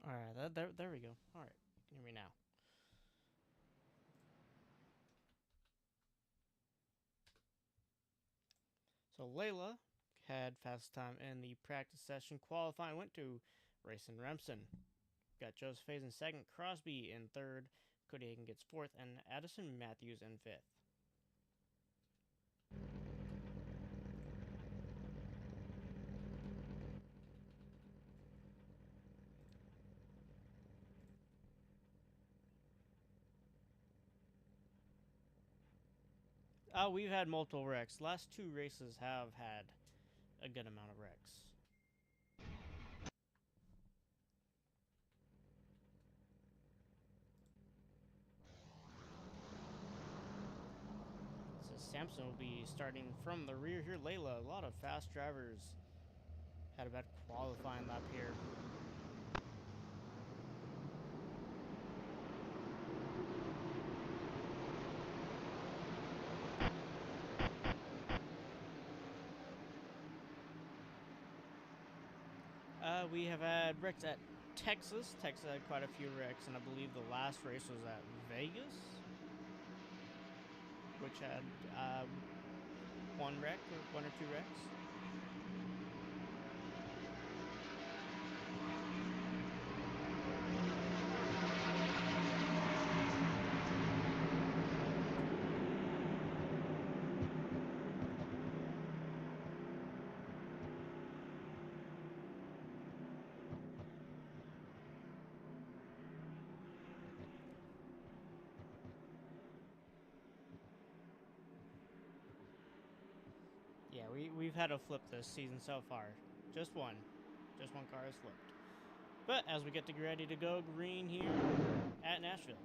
Alright, there we go. Alright, hear me now. So Layla had fastest time in the practice session. Qualifying went to Rayson Remsen. Got Joseph Hayes in second, Crosby in third, Cody Hagan gets fourth, and Addison Matthews in fifth. We've had multiple wrecks. Last two races have had a good amount of wrecks. So Sampson will be starting from the rear here. Layla, a lot of fast drivers had a bad qualifying lap here. We have had wrecks at Texas. Texas had quite a few wrecks, and I believe the last race was at Vegas, which had one wreck, or one or two wrecks. Yeah, we've had a flip this season so far. Just one car has flipped. But as we get ready to go green here at Nashville,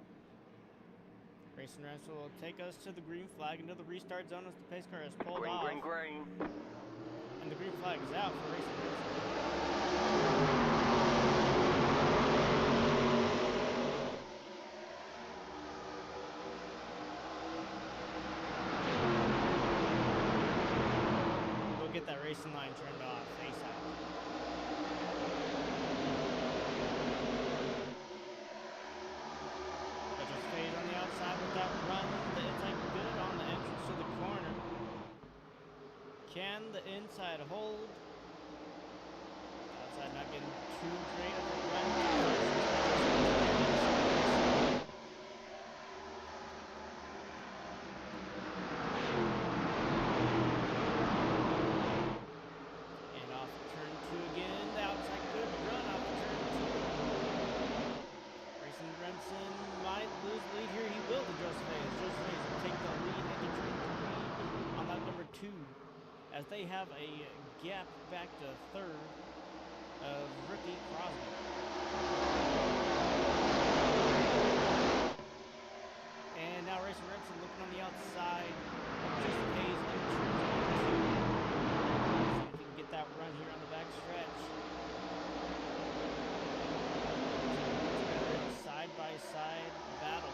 Racing Ranch will take us to the green flag into the restart zone as the pace car is pulled off. Green. And the green flag is out for Racing Ranch. Get that racing line turned off ASAP. But just fade on the outside with that run. The inside good on the entrance to the corner. Can the inside hold? Outside not getting too great of a run. As they have a gap back to third of rookie Crosby. And now Racing Remsen looking on the outside. Just Hayes in turn one, two. See if he can get that run here on the back stretch. Side by side battles.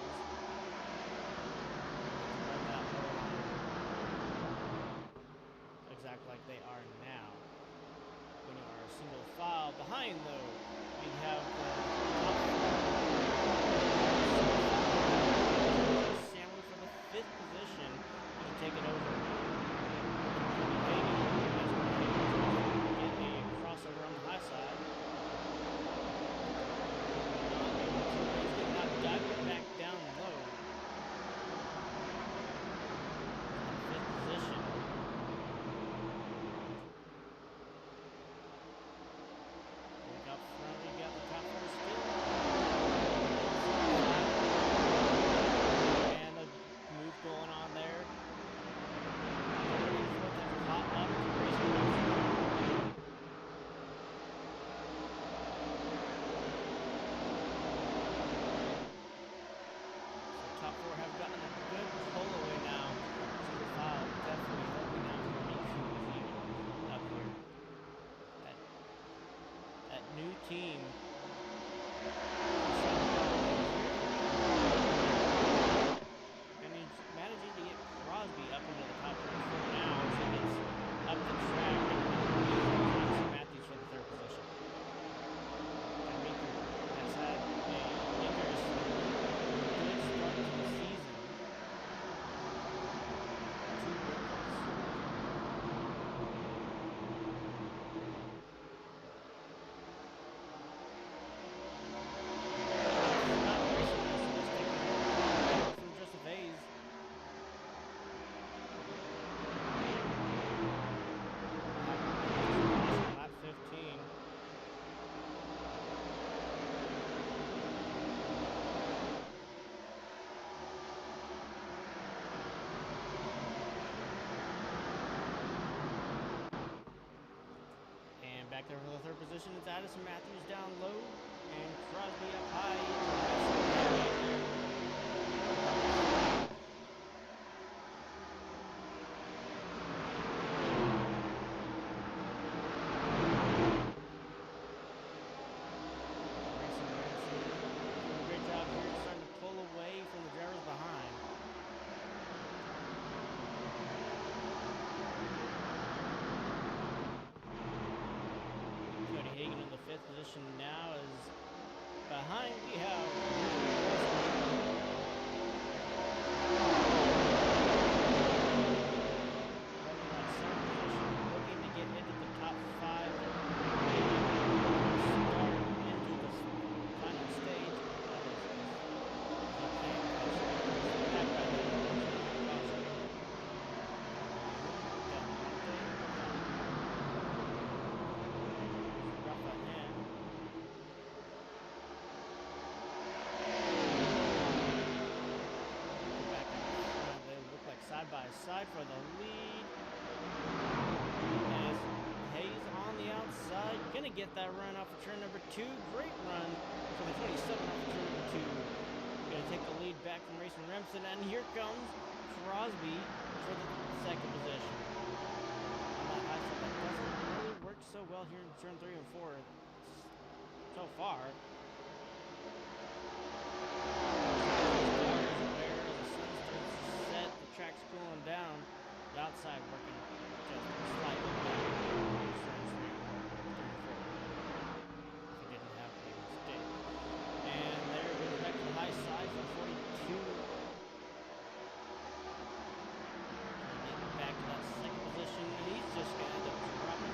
Exactly like they are now. When you are a single file behind, though, we have the Samuel for the fifth position to take it over. Get a crossover on the high side. He's getting that dive back down low. Fifth position. Team. Managing to get Crosby up into the top 24 now as he gets up the track and Matthews for the third position. And Meeker has Back there for the third position, it's Addison Matthews down low, and Crosby up high. Doing a great job here, starting to pull away from the drivers behind. Hagan in the fifth position now is behind. We have running that seventh position, looking to get into the top five. Start into the final stage. Side by side for the lead. As Hayes on the outside, gonna get that run off of turn number 2. Great run for the 27 off of turn number 2. Gonna take the lead back from Mason Remsen, and here comes Crosby for the second position. On that high side, that doesn't really work so well here in turn 3 and 4 so far. Track's cooling down. The outside working just slightly better. He didn't have a mistake. And there it goes back to the high side for 42. Getting back to that second position. He's just going to end up dropping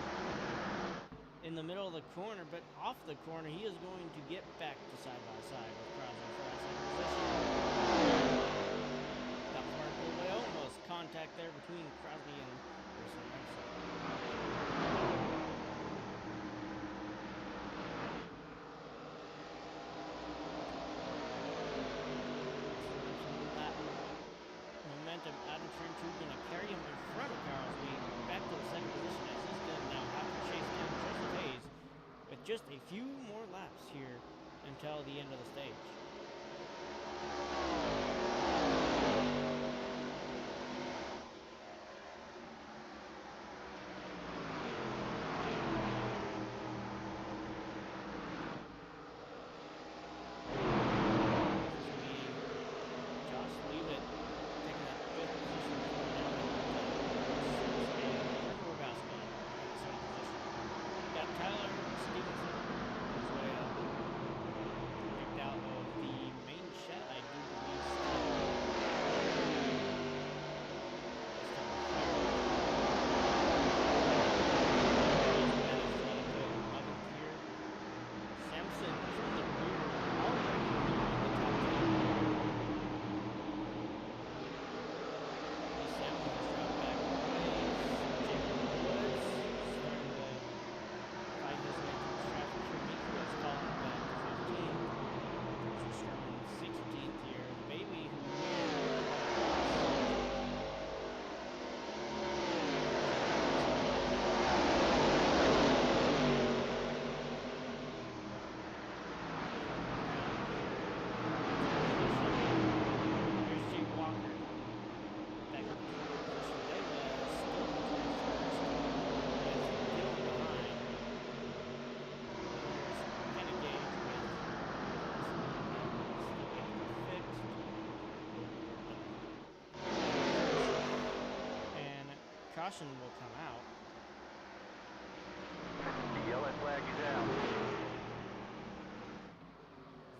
in the middle of the corner, but off the corner, he is going to get back to side by side with Crosby for that second position. Almost contact there between Crosby and Mason Remsen. That momentum out of turn 2 going to carry him in front of Crosby back to the second position as he's going to now have to chase down Joseph Hayes with just a few more laps here until the end of the stage. Caution will come out. The yellow flag is out.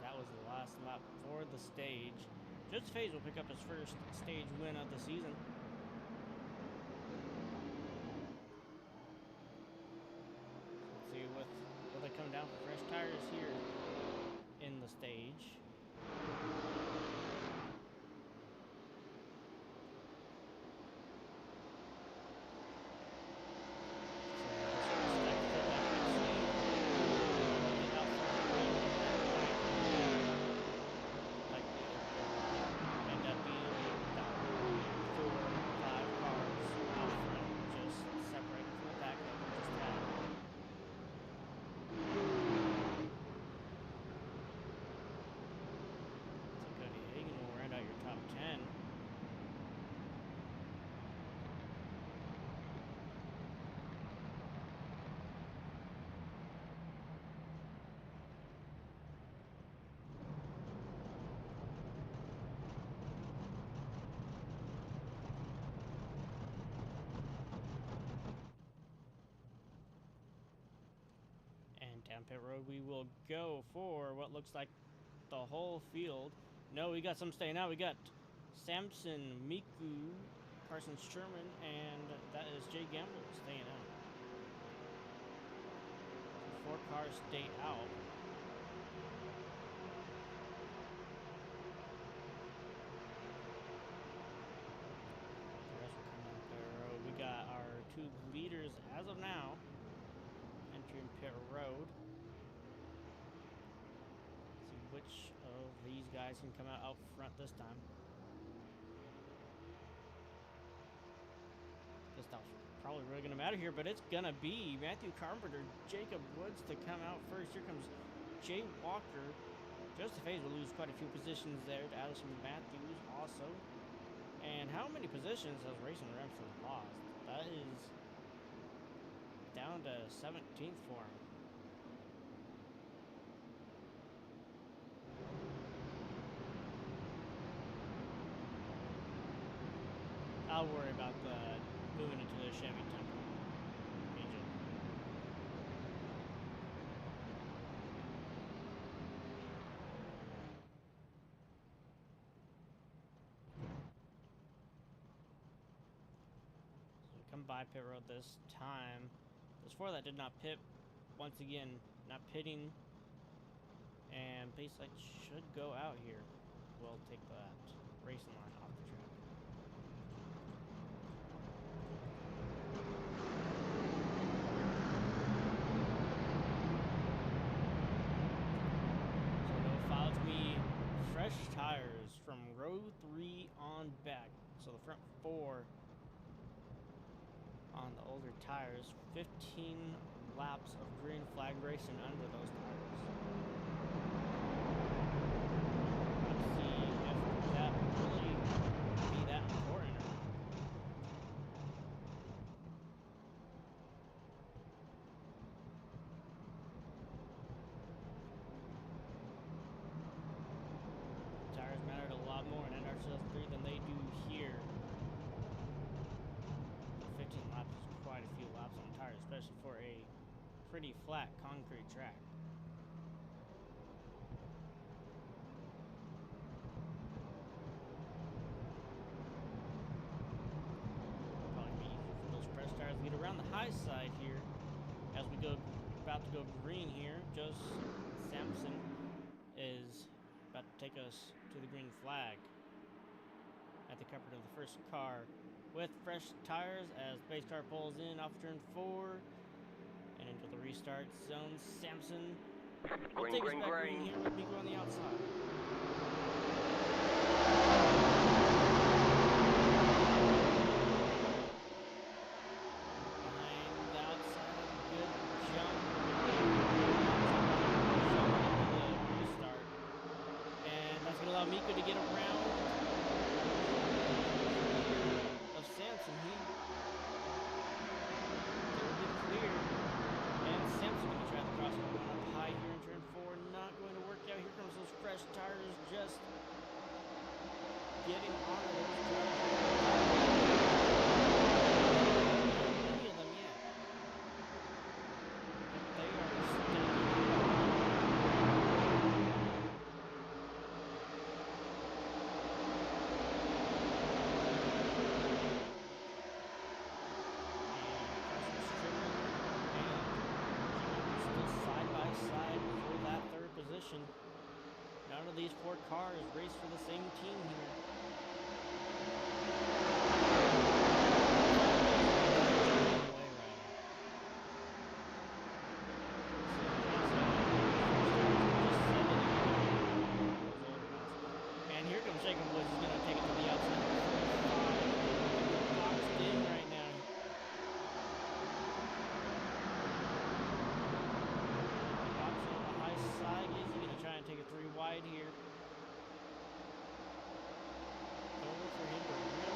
That was the last lap for the stage. Joseph Hayes will pick up his first stage win of the season. Let's see, will they come down for fresh tires here in the stage? Down pit road we will go for what looks like the whole field. No, we got some staying out. We got Samson, Miku, Carson Sherman, and that is Jay Gamble staying out. 4 cars stay out. The rest will come down pit road. We got our 2 leaders as of now entering pit road. See which of these guys can come out front this time. This stuff's probably really going to matter here, but it's going to be Matthew Carpenter, Jacob Woods to come out first. Here comes Jay Walker. Joseph Hayes will lose quite a few positions there to Addison Matthews also. And how many positions has Racing Remsen lost? That is down to 17th for him. I'll worry about the moving into the Chevy Temple region. So we come by pit road this time. Those 4 that did not pit, once again, not pitting. And base light should go out here. We'll take that racing line off the track. Fresh tires from row 3 on back. So the front 4 on the older tires. 15 laps of green flag racing under those tires. Let's see if that really be that important or not. Tires mattered a lot more in NRINSTA 3 than they do here. 15 laps is quite a few laps on tires, especially for a pretty flat concrete track. Probably be easier for those press tires to get around the high side here as we go about to go green here. Joe Sampson is about to take us to the green flag at the comfort of the first car with fresh tires as base car pulls in off turn 4 and into the restart zone. Sampson will take us back green here with Miko on the outside. Behind the outside, good jump. That's going to allow Miko to get around of Samson. He did clear. And Samson going to try the crossover going up high here in turn 4. Not going to work out. Here comes those fresh tires just getting onto those tires. Any of them yet. But they are staying. Position. None of these 4 cars race for the same team here. And here comes Jacob Woods. He's going to take it to the outside. Boxed in right now. Side. Is he going to try and take it 3 wide here? Over for him to really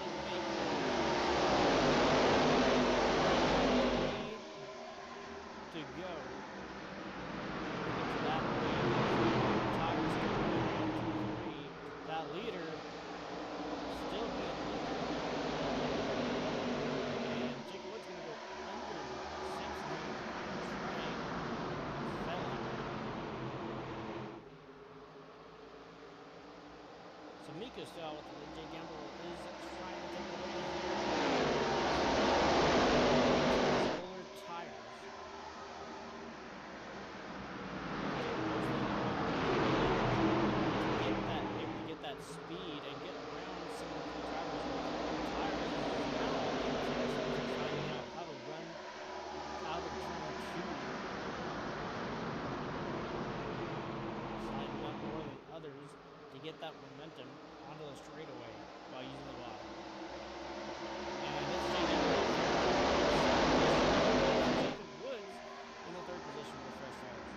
Mika still out with the lead. Jay Gamble is trying to take the lead here. Solar tires. Get that speed and get around some of the drivers with tires. Finding out how to run out of turn 2. Sliding up more than others to get that momentum onto the straightaway while using the wall. And it's Jacob Woods in the 3rd position with fresh tires.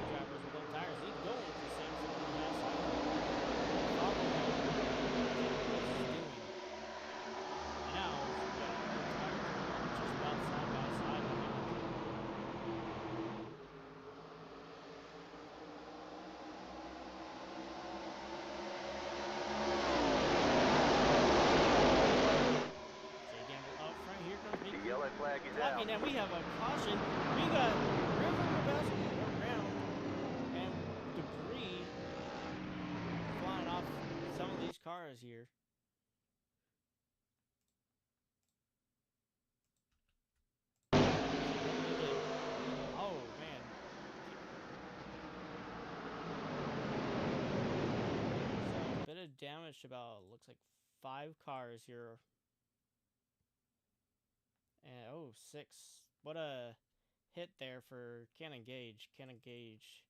Drivers with old tires lead going to Samson on the outside. Following what Woods is doing. Now, we've got old tires just about side by side behind him. Flag is Walking, out. and we have a caution. We got River Rebellion around and debris flying off some of these cars here. Oh man. So a bit of damage to about, looks like 5 cars here. And oh, 6. What a hit there for Cannon Gage. Cannon Gage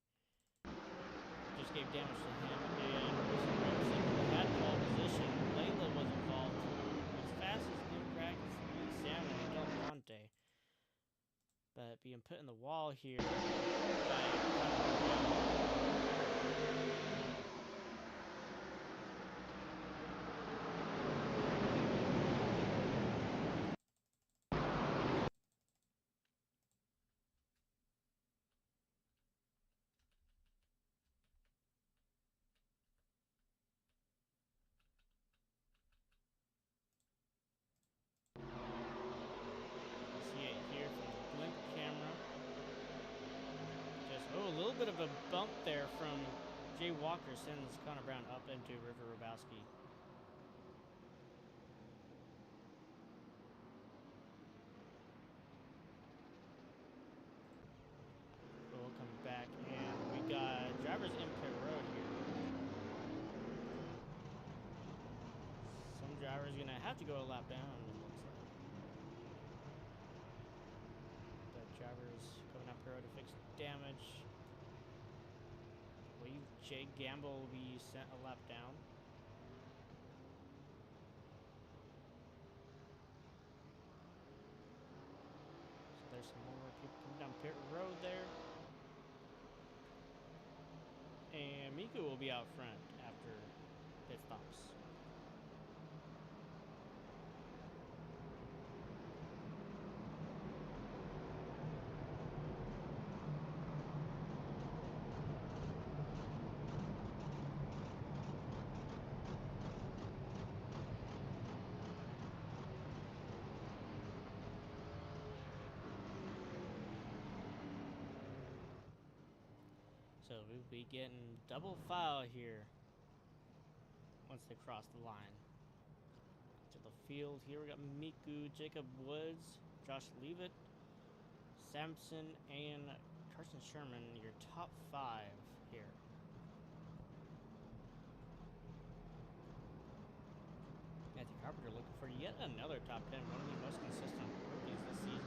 just gave damage to him. And Wilson Remsen had pole position. Layla was involved too. As fast as Imcrack, Sam, and Del Monte. But being put in the wall here by a little bit of a bump there from Jay Walker sends Connor Brown up into River Hrabowski. So we'll come back and we got drivers in pit road here. Some drivers gonna have to go a lap down, it looks like. The drivers coming up pit road to fix damage. Jay Gamble will be sent a lap down. So there's some more people coming down pit road there. And Miku will be out front after pit stops. So we'll be getting double file here once they cross the line. To the field here, we got Miku, Jacob Woods, Josh Leavitt, Sampson, and Carson Sherman, your top 5 here. Matthew Carpenter looking for yet another top 10, one of the most consistent rookies this season.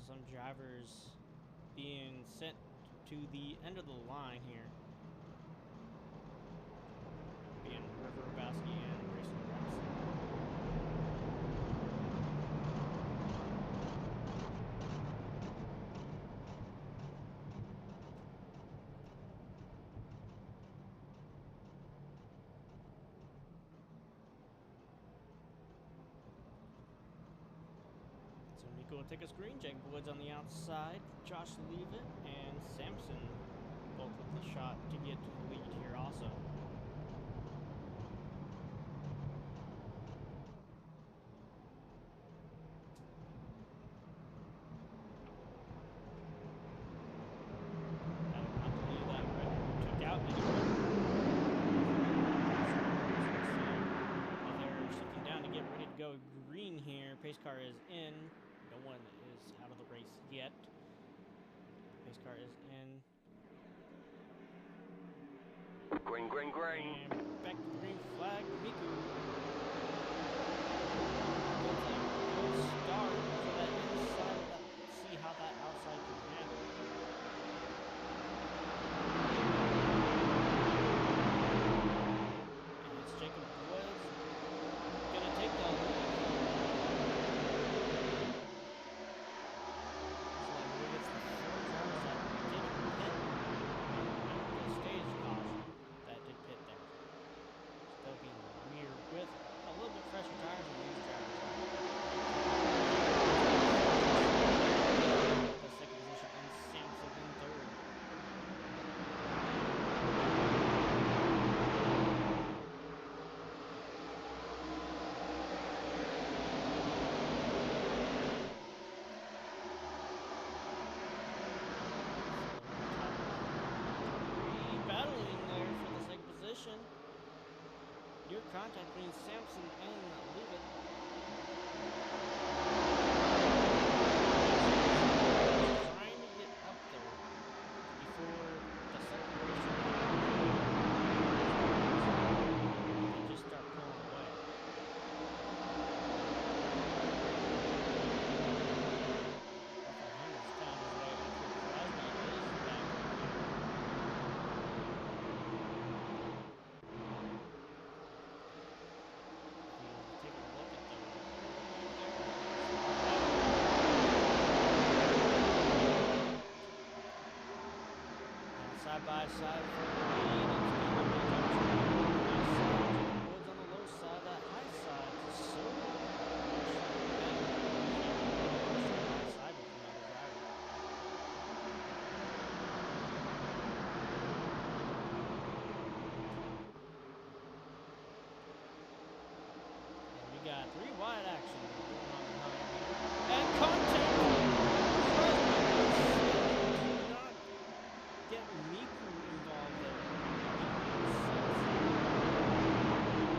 Some drivers being sent to the end of the line here. Being River Hrabowski and Grayson Remsen. Will take a screen. Jacob Woods on the outside, Josh Leavitt and Sampson both with the shot to get to the lead here also. green here. Pace car is in. No one is out of the race yet. Pace car is in. Green, green, green. And back to the green flag, Miku. Good start for that inside. Let's see how that outside can handle. And it's Jacob Woods gonna take the lead. So I believe it's the four drivers that didn't pit after the stage caution that did pit there. Still being weird with a little bit fresher tires than these drivers are. The second position and Sampson in third. Battling there for the second position. Your contact between Sampson and Leavitt. Trying to get up there before the separation. They just start pulling away. Hender's found his way up here. Crosby is back up here. Take a look at the side by side for the lead. It's going to be Woods on the low side, that high side is so side with another driver. And we got 3 wide action going on behind here. And contact! Not get Miku involved there.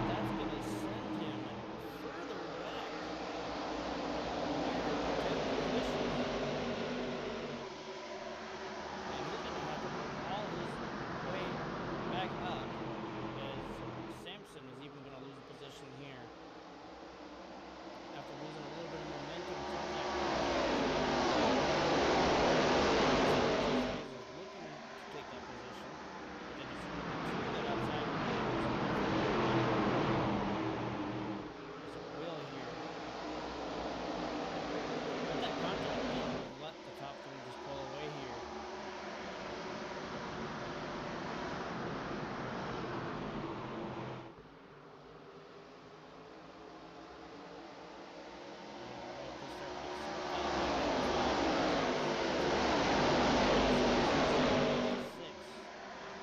That's going to send him further back. And he's going to have to work all his way back up, as Sampson is even going to lose a position here after losing a little bit of momentum from that. Looking to take that position. Then he's going to that outside. There's a wheel here. Let that contact let the top 3 just pull away here.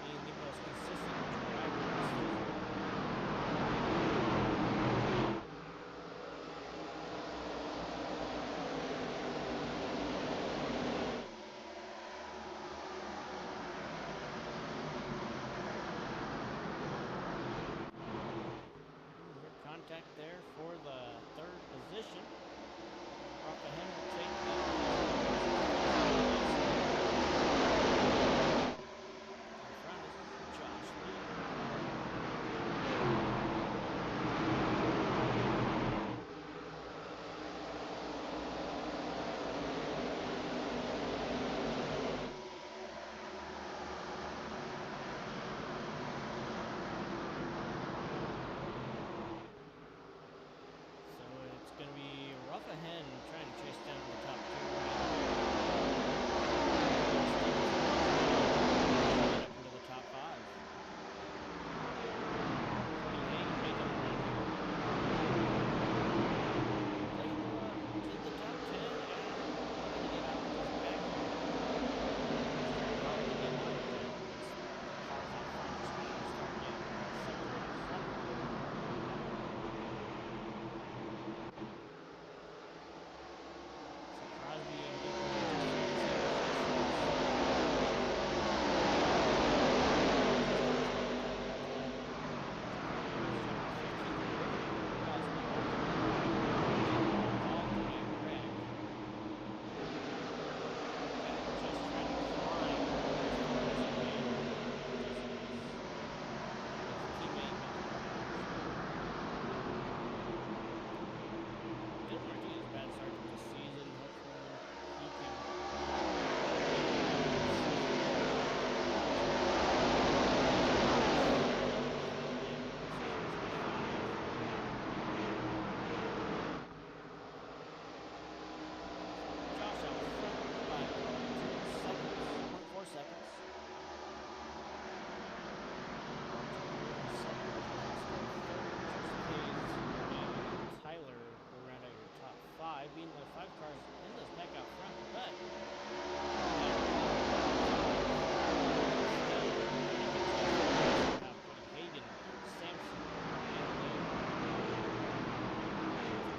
Being the most consistent driver this season. Good contact there for the 3rd position. Off the hand will take that. In front is Josh Lee. So it's going to be Ruffahen trying to chase down the top 2 right here. Up into the top 5. Hayden making a run here. Did the top 10 and trying to get out of this back here. It's hard to get out of there. Cars out front just going to start getting separated from the blue. So Crosby 5 cars in this pack out front, but Hagen, Sampson, and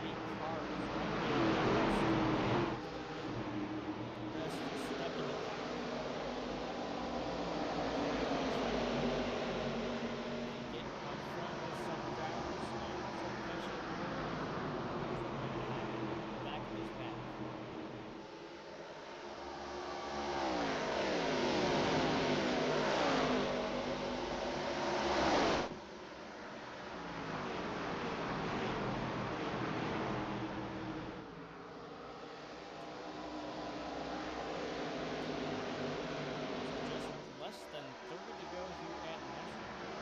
3 cars right now. Rest step in the pack. Get out front with some drivers and some pressure. Back of this pack. Just less than 30 to go here at Nashville.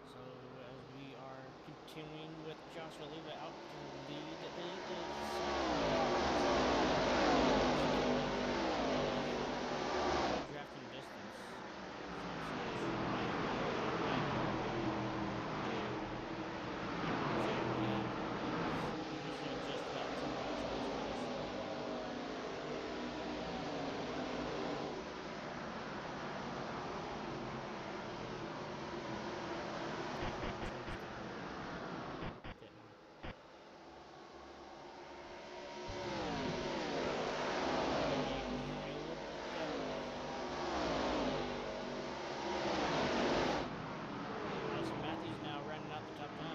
So as we are continuing with Joshua Leva out to lead, it is drafting distance. Just about 2 Matthews now running out the top 10.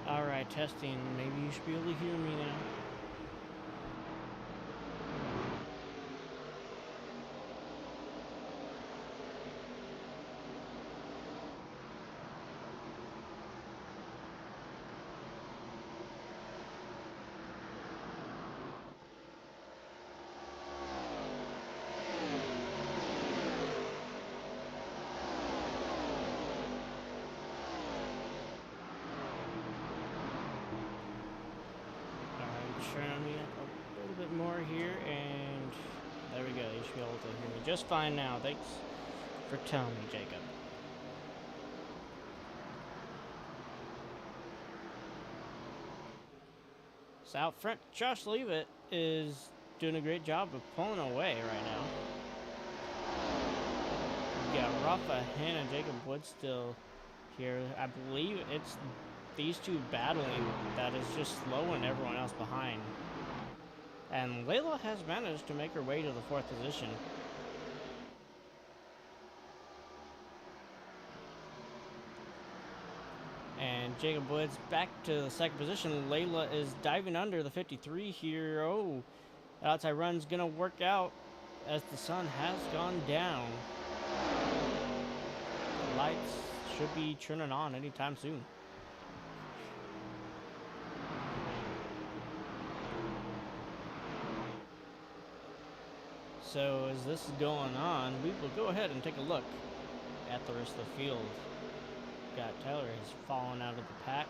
Alright, testing. Maybe you should be able to hear me now. Turn me up a little bit more here, and there we go. You should be able to hear me just fine now. Thanks for telling me, Jacob. So out front, Josh Leavitt is doing a great job of pulling away right now. We got Rafa Hen and Jacob Wood still here. I believe it's these two battling that is just slowing everyone else behind. And Layla has managed to make her way to the 4th position. And Jacob Woods back to the 2nd position. Layla is diving under the 53 here. Oh, that outside run's gonna work out as the sun has gone down. The lights should be turning on anytime soon. So as this is going on, we will go ahead and take a look at the rest of the field. Got Tyler has fallen out of the pack.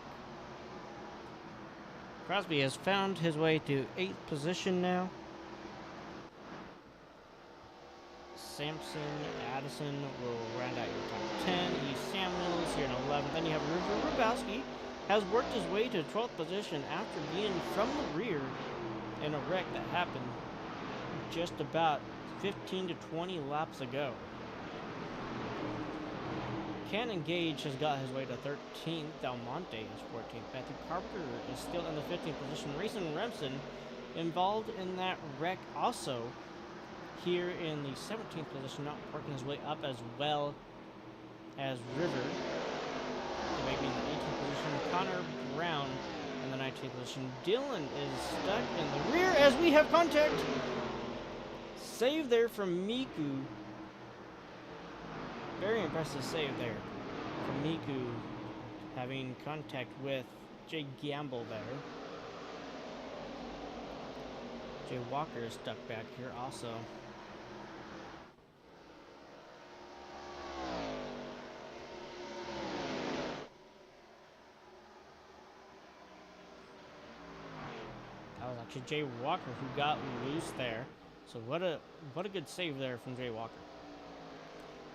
Crosby has found his way to 8th position now. Sampson, Addison will round out your top 10. He's Samuels here in 11th. Then you have River Rubowski has worked his way to 12th position after being from the rear in a wreck that happened just about 15 to 20 laps ago. Cannon Gage has got his way to 13th. Del Monte is 14th. Matthew Carpenter is still in the 15th position. Rayson Remsen involved in that wreck also here in the 17th position, not working his way up as well as River. They may be in the 18th position. Connor Brown in the 19th position. Dylan is stuck in the rear as we have contact. Save there from Miku. Very impressive save there from Miku, having contact with Jay Gamble there. Jay Walker is stuck back here also. That was actually Jay Walker who got loose there. So what a good save there from Jay Walker.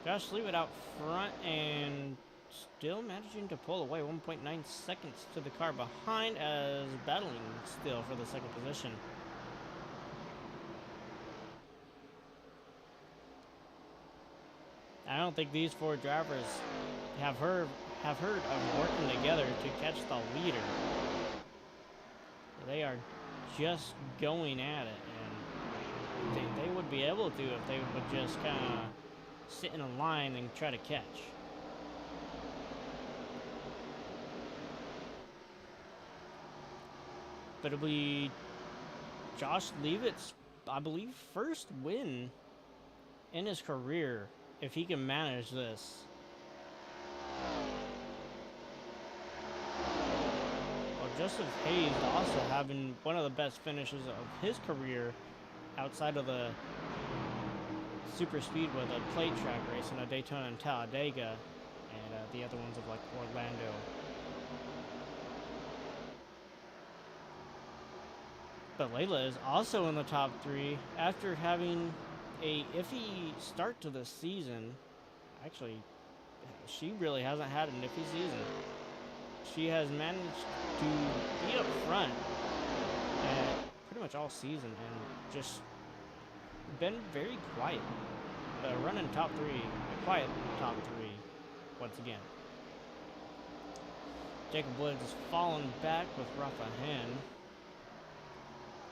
Josh Leavitt out front and still managing to pull away. 1.9 seconds to the car behind as battling still for the second position. I don't think these four drivers have heard of working together to catch the leader. They are just going at it, and they would be able to if they would just kind of sit in a line and try to catch. But it'll be Josh Leavitt's, I believe, first win in his career if he can manage this. Well, Joseph Hayes also having one of the best finishes of his career outside of the super speed with a plate track race in a Daytona and Talladega, and the other ones of like Orlando. But Layla is also in the top 3 after having a iffy start to the season. Actually, she really hasn't had an iffy season. She has managed to be up front pretty much all season and just been very quiet. Running top 3, a quiet top 3 once again. Jacob Woods is falling back with Rafa Hen.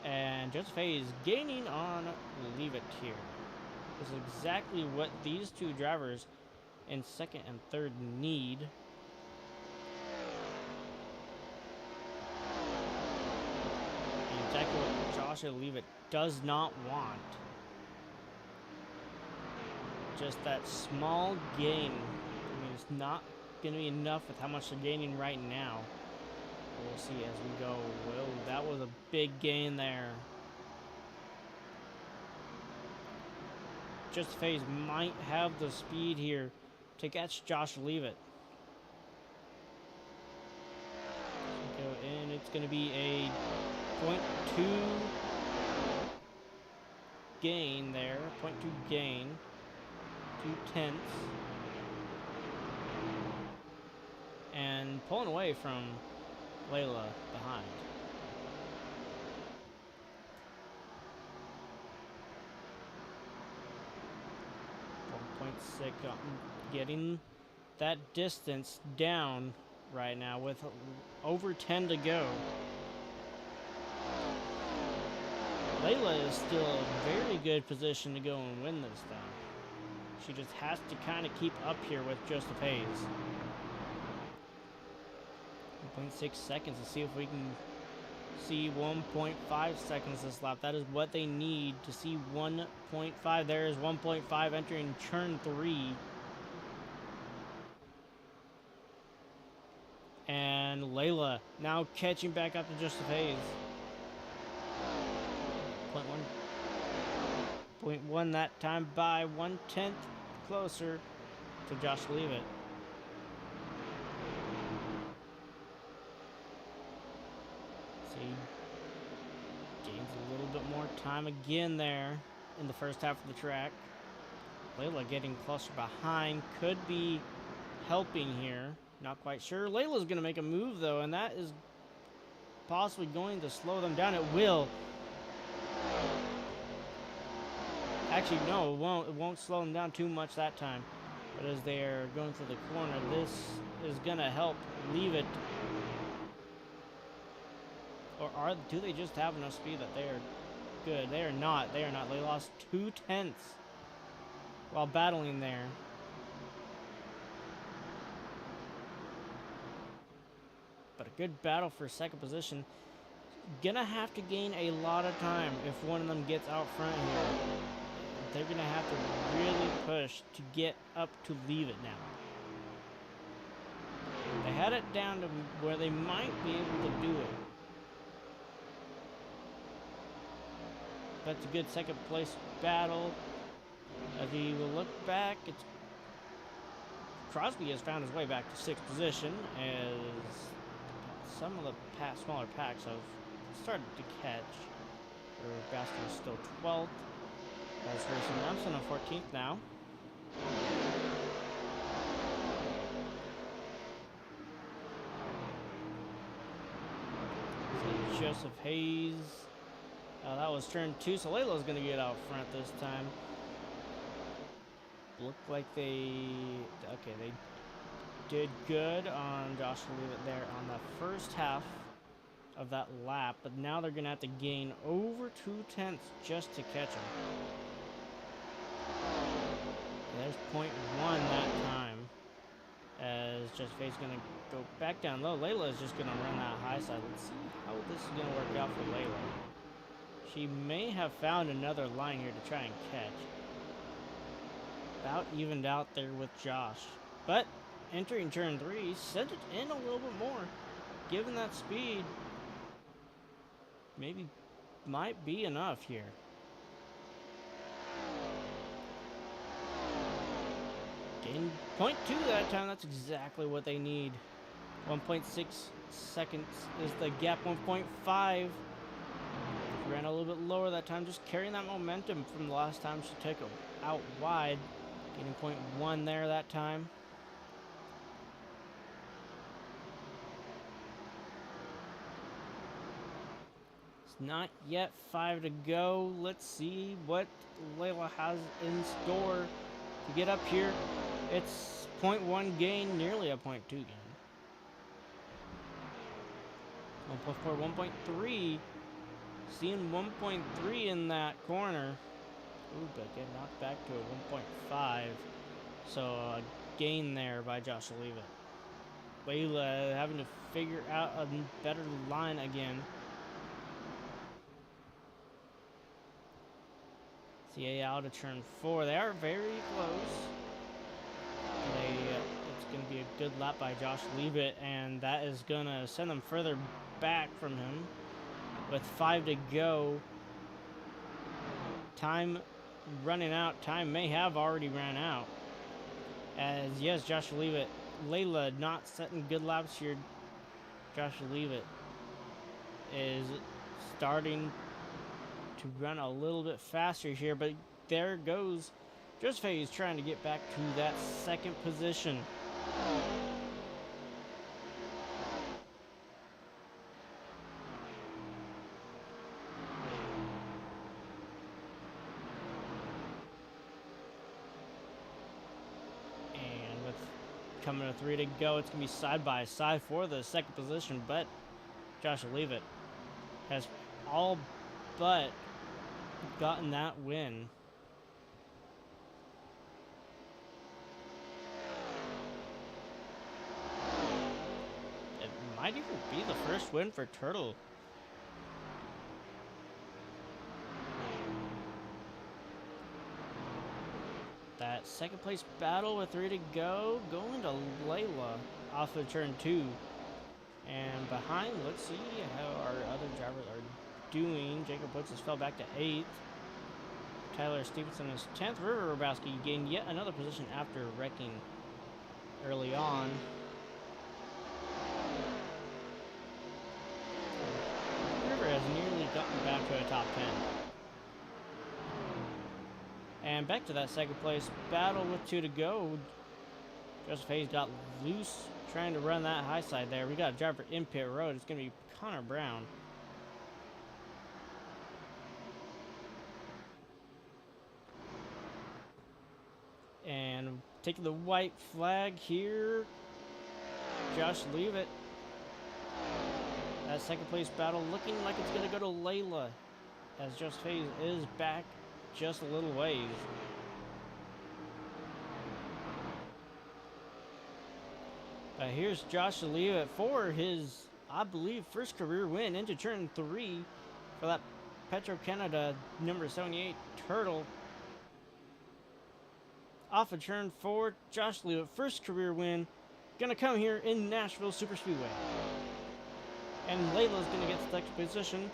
And Joseph Hayes gaining on Leavitt here. This is exactly what these two drivers in second and third need. And exactly what Joshua Leavitt does not want. Just that small gain. I mean, it's not going to be enough with how much they're gaining right now. We'll see as we go. Well, that was a big gain there. Joseph Hayes might have the speed here to catch Josh Leavitt. Go in. It's going to be a 0.2 gain there. 0.2 gain. 2/10. And pulling away from Layla behind. 1.6, getting that distance down right now with over 10 to go. Layla is still in a very good position to go and win this thing. She just has to kind of keep up here with Joseph Hayes. 1.6 seconds to see if we can see 1.5 seconds this lap. That is what they need to see 1.5. There is 1.5 entering turn 3. And Layla now catching back up to Joseph Hayes. 0.1 that time by 1/10 closer to Josh Leavitt. Gains a little bit more time again there in the first half of the track. Layla getting closer behind could be helping here. Not quite sure. Layla's going to make a move though, and that is possibly going to slow them down. It will. Actually, no, it won't. It won't slow them down too much that time. But as they are going through the corner, this is going to help leave it. Or do they just have enough speed that they are good? They are not. They are not. They lost 2/10 while battling there. But a good battle for second position. Gonna have to gain a lot of time if one of them gets out front here. They're gonna have to really push to get up to leave it now. They had it down to where they might be able to do it. That's a good second place battle. As we will look back, it's Crosby has found his way back to 6th position as some of the smaller packs have started to catch. Baskin is still 12th. That's Racing Thompson on 14th now. So Joseph Hayes. That was turn 2, so Layla's going to get out front this time. Looked like they did good on Josh Leavitt there on the first half of that lap, but now they're going to have to gain over 2/10 just to catch him. There's 0.1 that time, as Joseph Hayes is going to go back down low. Layla is just going to run that high side. Let's see how this is going to work out for Layla. She may have found another line here to try and catch. About evened out there with Josh. But entering turn 3, sent it in a little bit more. Given that speed, maybe might be enough here. Gained 0.2 that time. That's exactly what they need. 1.6 seconds is the gap. 1.5. Ran a little bit lower that time, just carrying that momentum from the last time she took it out wide. Getting 0.1 there that time. It's not yet 5 to go. Let's see what Layla has in store to get up here. It's 0.1 gain, nearly a 0.2 gain. 1.4, 1.3. Seeing 1.3 in that corner. Ooh, but get knocked back to a 1.5. So a gain there by Josh Leavitt. Layla having to figure out a better line again. CA out of turn 4. They are very close. It's going to be a good lap by Josh Leavitt, and that is going to send them further back from him. With 5 to go, time running out. Time may have already ran out. As yes, Josh Leavitt, Layla not setting good laps here. Josh Leavitt is starting to run a little bit faster here, but there goes Joseph Hayes trying to get back to that second position. Coming to 3 to go. It's going to be side by side for the second position, but Josh Leavitt has all but gotten that win. It might even be the first win for Turtle. That second place battle with 3 to go, going to Layla off of turn 2. And behind, let's see how our other drivers are doing. Jacob Woods has fell back to 8th. Tyler Stevenson is 10th. River Rabowski gained yet another position after wrecking early on. River has nearly gotten back to a top 10. And back to that second place battle with 2 to go. Joseph Hayes got loose trying to run that high side there. We got a driver in pit road. It's going to be Connor Brown. And taking the white flag here. Josh Leavitt. That second place battle looking like it's going to go to Layla, as Just Phase is back just a little ways. But here's Josh Leavitt for his, I believe, first career win into turn 3 for that Petro-Canada number 78 Turtle. Off of turn 4, Josh Leavitt, first career win, gonna come here in Nashville Superspeedway. And Layla's gonna get second position.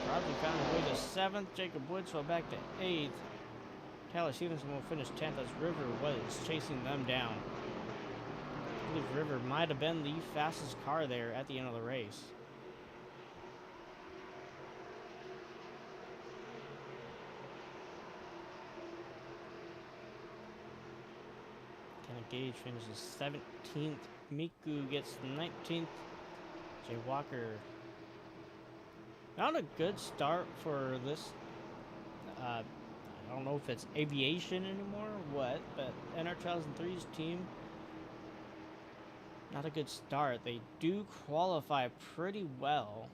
Probably found his way to 7th. Jacob Woods fell back to 8th. Tyler Stevenson will finish 10th as River was chasing them down. I believe River might have been the fastest car there at the end of the race. Gage finishes 17th. Miku gets 19th. Jay Walker. Not a good start for this. I don't know if it's aviation anymore or what, but NR 2003's team. Not a good start. They do qualify pretty well.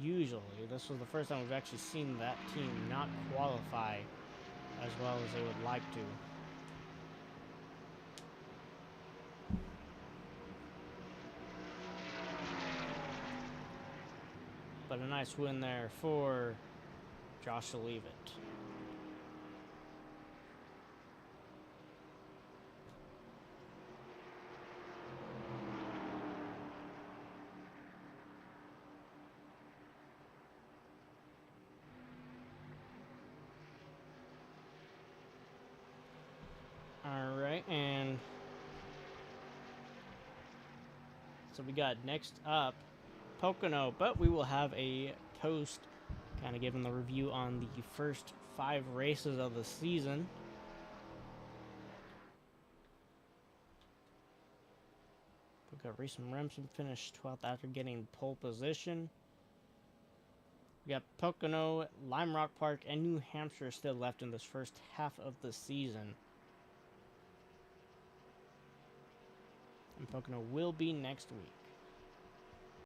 Usually. This was the first time we've actually seen that team not qualify as well as they would like to. But a nice win there for Josh Leavitt. All right, and so we got next up Pocono, but we will have a post kind of giving the review on the first 5 races of the season. We got Reese Remsen finished 12th after getting pole position. We got Pocono, Lime Rock Park, and New Hampshire still left in this first half of the season. And Pocono will be next week.